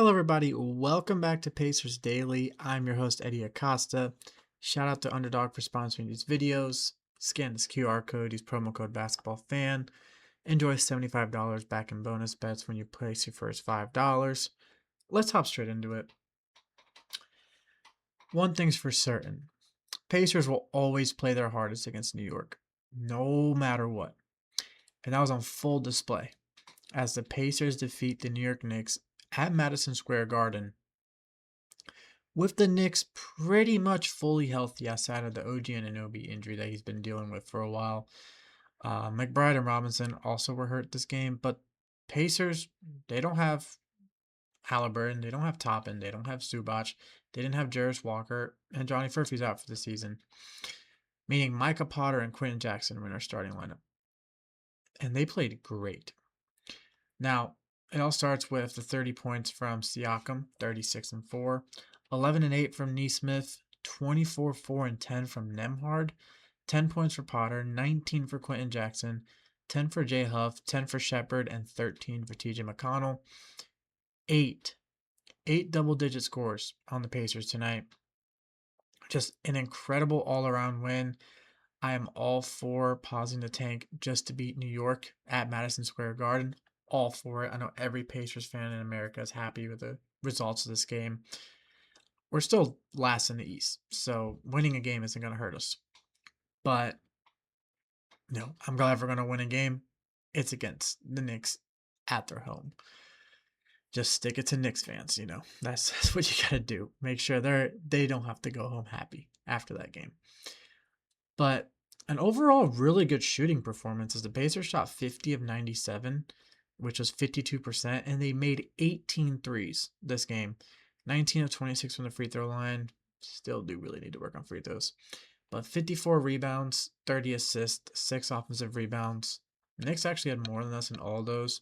Hello, everybody. Welcome back to Pacers Daily. I'm your host, Hery Acosta. Shout out to Underdog for sponsoring these videos. Scan this QR code, use promo code BasketballFan. Enjoy $75 back in bonus bets when you place your first $5. Let's hop straight into it. One thing's for certain. Pacers will always play their hardest against New York, no matter what. And that was on full display as the Pacers defeat the New York Knicks at Madison Square Garden, with the Knicks pretty much fully healthy outside of the OG Anunoby injury that he's been dealing with for a while. McBride and Robinson also were hurt this game, but Pacers, they don't have Halliburton, they don't have Toppin, they don't have Zubac, they didn't have Jarris Walker, and Johnny Furphy's out for the season, meaning Micah Potter and Quentin Jackson were in our starting lineup. And they played great. Now, it all starts with the 30 points from Siakam, 36 and 4, 11 and 8 from Nesmith, 24, 4 and 10 from Nembhard, 10 points for Potter, 19 for Quentin Jackson, 10 for Jay Huff, 10 for Shepard, and 13 for TJ McConnell. Eight double-digit scores on the Pacers tonight. Just an incredible all-around win. I am all for pausing the tank just to beat New York at Madison Square Garden. All for it. I know every Pacers fan in America is happy with the results of this game. We're still last in the East, so winning a game isn't going to hurt us. But, I'm glad we're going to win a game. It's against the Knicks at their home. Just stick it to Knicks fans, That's what you got to do. Make sure they don't have to go home happy after that game. But an overall really good shooting performance as the Pacers shot 50 of 97, which was 52%, and they made 18 threes this game. 19 of 26 from the free throw line. Still do really need to work on free throws. But 54 rebounds, 30 assists, 6 offensive rebounds. The Knicks actually had more than us in all those.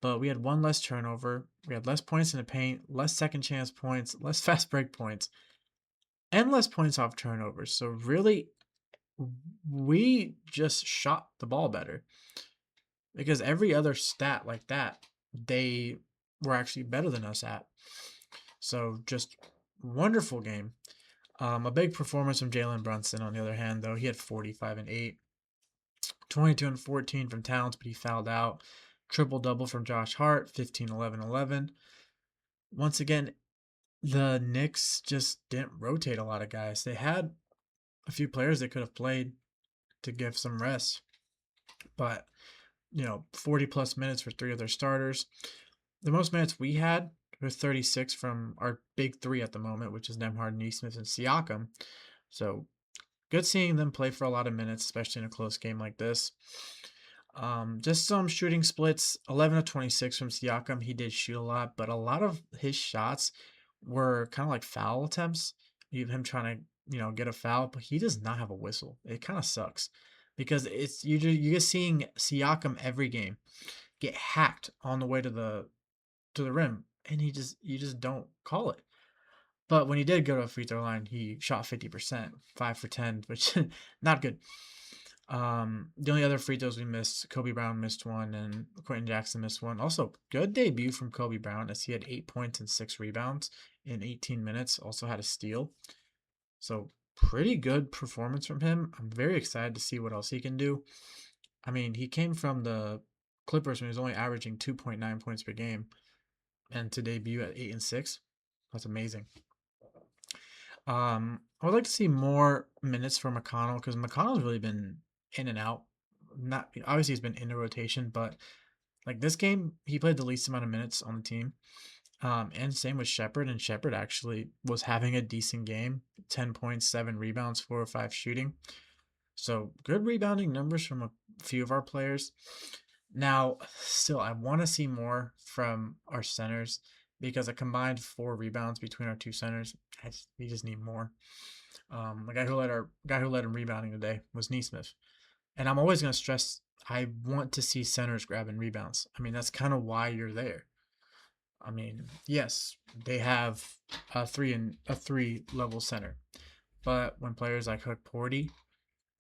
But we had one less turnover. We had less points in the paint, less second chance points, less fast break points, and less points off turnovers. So really, we just shot the ball better. Because every other stat like that, they were actually better than us at. So just wonderful game. A big performance from Jalen Brunson, on the other hand, though. He had 45 and 8. 22 and 14 from Towns, but he fouled out. Triple-double from Josh Hart, 15, 11, 11. Once again, the Knicks just didn't rotate a lot of guys. They had a few players they could have played to give some rest. But, 40-plus minutes for 3 of their starters. The most minutes we had were 36 from our big 3 at the moment, which is Nembhard, Nesmith, and Siakam. So, good seeing them play for a lot of minutes, especially in a close game like this. Just some shooting splits. 11 of 26 from Siakam. He did shoot a lot, but a lot of his shots were kind of like foul attempts. Him trying to, get a foul, but he does not have a whistle. It kind of sucks because you're just seeing Siakam every game get hacked on the way to the rim, and you just don't call it. But when he did go to a free throw line, he shot 50%, 5 for 10, which not good. The only other free throws we missed, Kobe Brown missed one and Quentin Jackson missed one. Also, good debut from Kobe Brown as he had 8 points and 6 rebounds in 18 minutes. Also had a steal. So pretty good performance from him. I'm very excited to see what else he can do. I mean, he came from the Clippers when he was only averaging 2.9 points per game, and to debut at 8 and 6, that's amazing. I would like to see more minutes for McConnell because McConnell's really been in and out. Not obviously he's been in the rotation, but like this game, he played the least amount of minutes on the team. And same with Shepard, and Shepard actually was having a decent game. 10 points, 7 rebounds, 4 or 5 shooting. So good rebounding numbers from a few of our players. Now, still, I want to see more from our centers because a combined 4 rebounds between our 2 centers, we just need more. The guy who led in rebounding today was Nesmith. And I'm always going to stress, I want to see centers grabbing rebounds. I mean, that's kind of why you're there. I mean, yes, they have a 3 level center. But when players like Hook Porty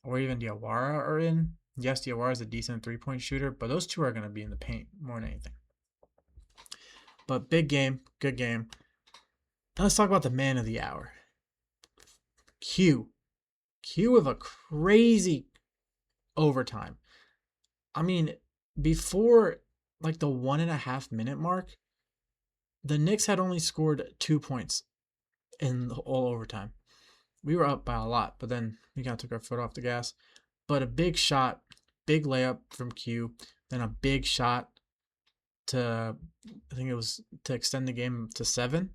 or even Diawara are in, yes, Diawara is a decent 3-point shooter, but those two are going to be in the paint more than anything. But big game, good game. Now let's talk about the man of the hour. Q. Q with a crazy overtime. I mean, before like the 1.5 minute mark, the Knicks had only scored 2 points in all overtime. We were up by a lot, but then we kind of took our foot off the gas. But a big shot, big layup from Q, then a big shot to, I think it was to extend the game to 7.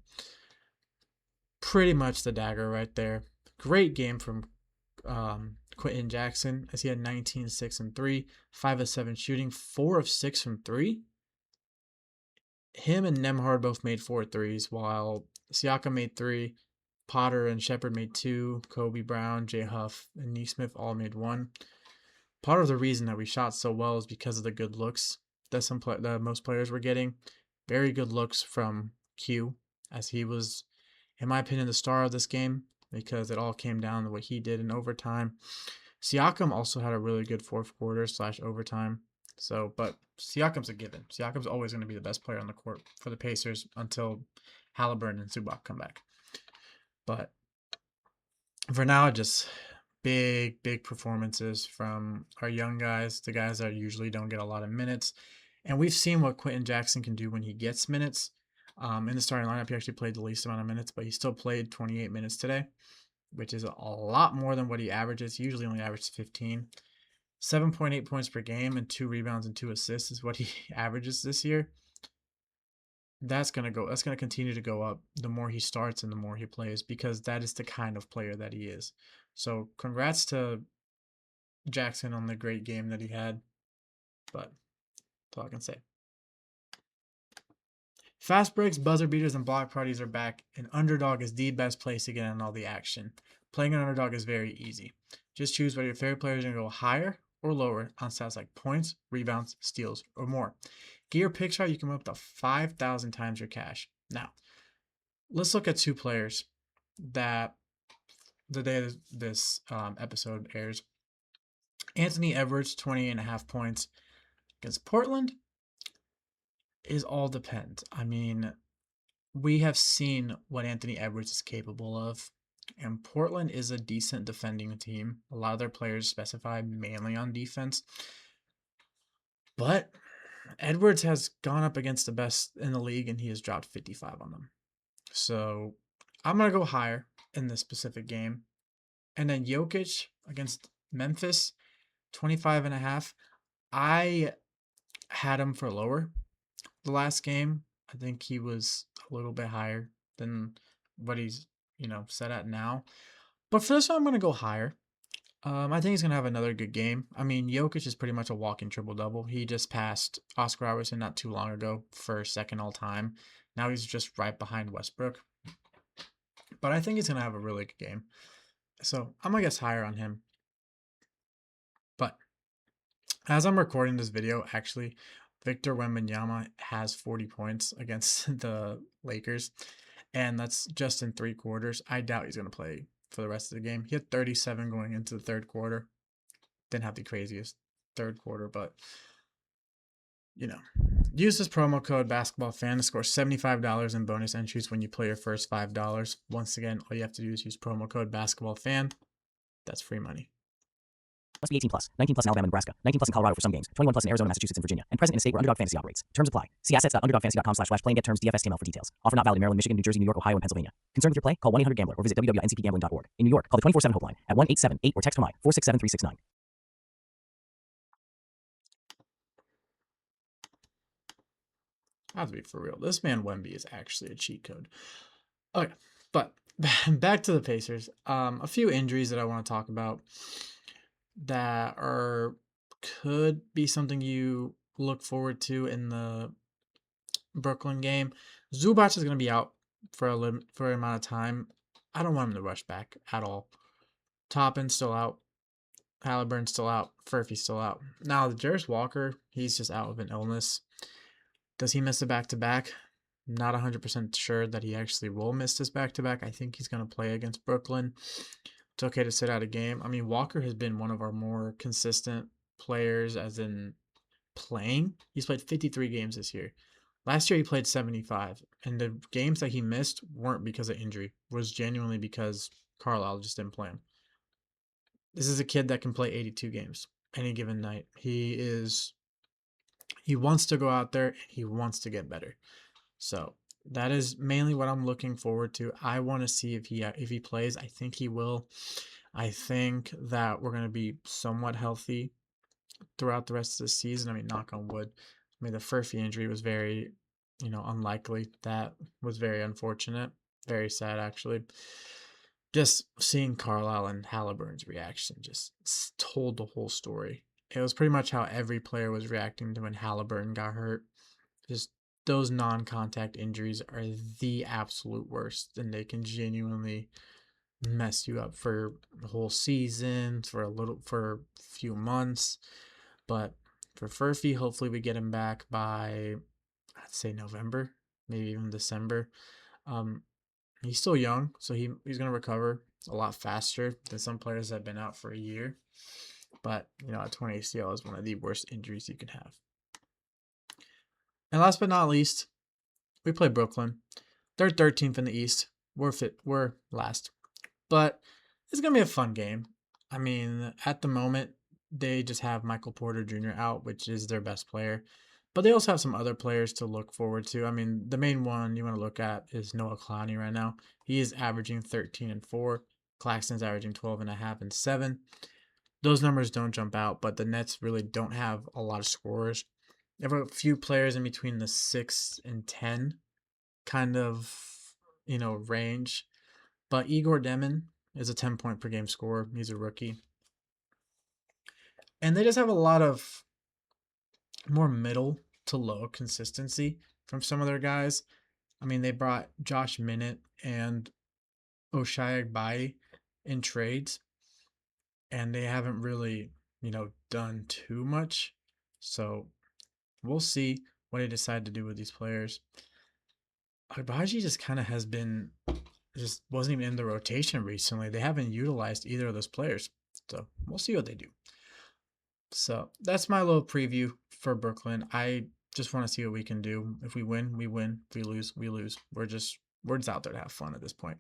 Pretty much the dagger right there. Great game from Quentin Jackson, as he had 19, 6, and 3, 5 of 7 shooting, 4 of 6 from 3. Him and Nemhard both made 4 threes, while Siakam made 3, Potter and Shepard made 2, Kobe Brown, Jay Huff, and Neesmith all made 1. Part of the reason that we shot so well is because of the good looks that most players were getting. Very good looks from Q, as he was, in my opinion, the star of this game, because it all came down to what he did in overtime. Siakam also had a really good fourth quarter / overtime. So, but Siakam's a given. Siakam's always going to be the best player on the court for the Pacers until Halliburton and Zubac come back. But for now, just big performances from our young guys, the guys that usually don't get a lot of minutes. And we've seen what Quentin Jackson can do when he gets minutes. In the starting lineup, he actually played the least amount of minutes, but he still played 28 minutes today, which is a lot more than what he averages. He usually only averages 15. 7.8 points per game and 2 rebounds and 2 assists is what he averages this year. That's going to continue to go up the more he starts and the more he plays, because that is the kind of player that he is. So congrats to Jackson on the great game that he had. But that's all I can say. Fast breaks, buzzer beaters, and block parties are back, and Underdog is the best place to get in all the action. Playing an Underdog is very easy. Just choose whether your favorite player is going to go higher or lower on stats like points, rebounds, steals, or more. Get your picks right, you can win up to 5,000 times your cash. Now, let's look at 2 players that the day this episode airs. Anthony Edwards, 28.5 points against Portland, is all depend. I mean, we have seen what Anthony Edwards is capable of, and Portland is a decent defending team. A lot of their players specify mainly on defense, but Edwards has gone up against the best in the league, and he has dropped 55 on them. So I'm going to go higher in this specific game. And then Jokic against Memphis, 25.5. I had him for lower the last game. I think he was a little bit higher than what he's, set at now. But for this one, I'm going to go higher. I think he's going to have another good game. I mean, Jokic is pretty much a walking triple-double. He just passed Oscar Robertson not too long ago for second all-time. Now he's just right behind Westbrook. But I think he's going to have a really good game. So I'm going to guess higher on him. But as I'm recording this video, actually, Victor Wembanyama has 40 points against the Lakers. And that's just in 3 quarters. I doubt he's going to play for the rest of the game. He had 37 going into the third quarter. Didn't have the craziest third quarter, but use this promo code BasketballFan to score $75 in bonus entries when you play your first $5. Once again, all you have to do is use promo code BasketballFan. That's free money. Must be 18 plus. 19 plus in Alabama, Nebraska. 19 plus in Colorado for some games. 21 plus in Arizona, Massachusetts, and Virginia. And present in a state where Underdog Fantasy operates. Terms apply. See assets.underdogfantasy.com/play and get terms DFSTML for details. Offer not valid in Maryland, Michigan, New Jersey, New York, Ohio, and Pennsylvania. Concerned with your play? Call 1-800-GAMBLER or visit www.ncpgambling.org. In New York, call the 24/7 Hope line at 1-878 or text from 467-369. I have to be for real. This man Wemby is actually a cheat code. Okay, but back to the Pacers. A few injuries that I want to talk about that could be something you look forward to in the Brooklyn game. Zubac is going to be out for an amount of time. I don't want him to rush back at all. Toppin's still out. Halliburton's still out. Furphy's still out. Now, the Jarris Walker, he's just out with an illness. Does he miss a back-to-back? Not 100% sure that he actually will miss this back-to-back. I think he's going to play against Brooklyn. It's okay to sit out a game. I mean, Walker has been one of our more consistent players, as in playing. He's played 53 games this year. Last year he played 75, and the games that he missed weren't because of injury, was genuinely because Carlisle just didn't play him. This is a kid that can play 82 games any given night. He wants to go out there and he wants to get better. So that is mainly what I'm looking forward to. I want to see if he plays. I think he will. I think that we're going to be somewhat healthy throughout the rest of the season. I mean, knock on wood. I mean, the Furphy injury was very, unlikely. That was very unfortunate. Very sad, actually. Just seeing Carlisle and Halliburton's reaction just told the whole story. It was pretty much how every player was reacting to when Halliburton got hurt. Just those non-contact injuries are the absolute worst, and they can genuinely mess you up for the whole season, for a few months. But for Furphy, hopefully we get him back by, I'd say, November, maybe even December. Um, he's still young, so he's gonna recover a lot faster than some players that have been out for a year. But a torn ACL is one of the worst injuries you can have. And last but not least, we play Brooklyn. They're 13th in the East. We're last. But it's going to be a fun game. I mean, at the moment, they just have Michael Porter Jr. out, which is their best player. But they also have some other players to look forward to. I mean, the main one you want to look at is Noah Clowney right now. He is averaging 13 and 4. Claxton's averaging 12 and a half and 7. Those numbers don't jump out, but the Nets really don't have a lot of scorers. They have a few players in between the 6 and 10 kind of, range. But Igor Demon is a 10-point per game scorer. He's a rookie. And they just have a lot of more middle to low consistency from some of their guys. I mean, they brought Josh Minott and Oshai Agbayi in trades, and they haven't really, done too much. So we'll see what they decide to do with these players. Agbaji just kind of has been, just wasn't even in the rotation recently. They haven't utilized either of those players. So we'll see what they do. So that's my little preview for Brooklyn. I just want to see what we can do. If we win, we win. If we lose, we lose. We're just out there to have fun at this point.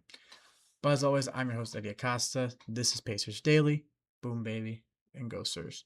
But as always, I'm your host, Hery Acosta. This is Pacers Daily. Boom, baby, and go, Sirs.